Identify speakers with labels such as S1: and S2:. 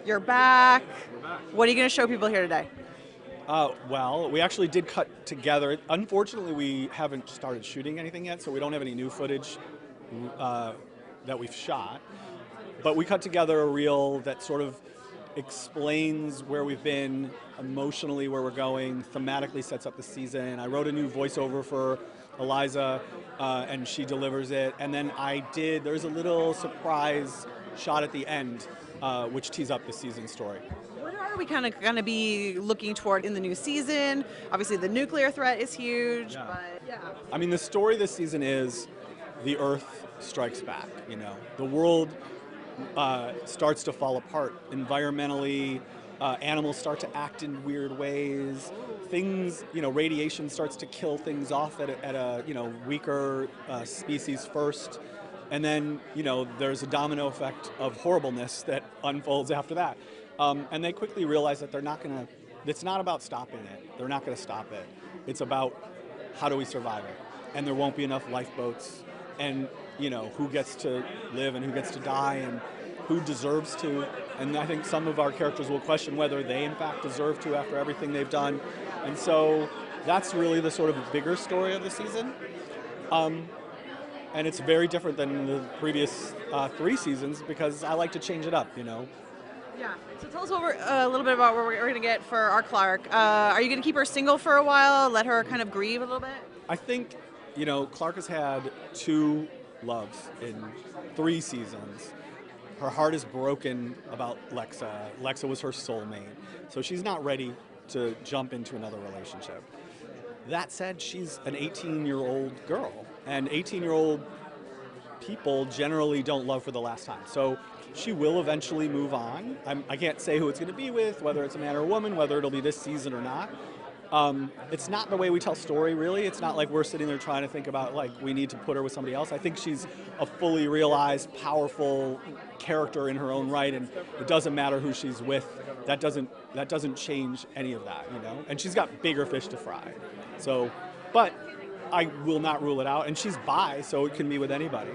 S1: You're back. What are you going to show people here today?
S2: Well, we actually did cut together. Unfortunately, we haven't started shooting anything yet, so we don't have any new footage uh, that we've shot. But we cut together a reel that sort of explains where we've been, emotionally where we're going, thematically sets up the season. I wrote a new voiceover for Eliza, and she delivers it. And then there's a little surprise shot at the end, which tees up the season story.
S1: What are we kind of going to be looking toward in the new season? Obviously, the nuclear threat is huge,
S2: Yeah.
S1: but yeah.
S2: I mean, the story this season is the Earth strikes back. You know, the world starts to fall apart environmentally. Animals start to act in weird ways. Things, radiation starts to kill things off at a weaker species first, and then there's a domino effect of horribleness that unfolds after that. And they quickly realize that they're not gonna. It's not about stopping it. They're not going to stop it. It's about how do we survive it, and there won't be enough lifeboats, and who gets to live and who gets to die and who deserves to. And I think some of our characters will question whether they in fact deserve to after everything they've done. And so that's really the sort of bigger story of the season. And it's very different than the previous 3 seasons because I like to change it up.
S1: Yeah. So tell us a little bit about what we're going to get for our Clarke. Are you going to keep her single for a while, let her kind of grieve a little bit?
S2: I think, Clarke has had 2 loves in 3 seasons. Her heart is broken about Lexa. Lexa was her soulmate. So she's not ready to jump into another relationship. That said, she's an 18-year-old girl, and 18-year-old people generally don't love for the last time. So she will eventually move on. I can't say who it's going to be with, whether it's a man or a woman, whether it'll be this season or not. It's not the way we tell story, really. It's not like we're sitting there trying to think about, like, we need to put her with somebody else. I think she's a fully realized, powerful character in her own right, and it doesn't matter who she's with. That doesn't change any of that, And she's got bigger fish to fry. So, but I will not rule it out. And she's bi, so it can be with anybody.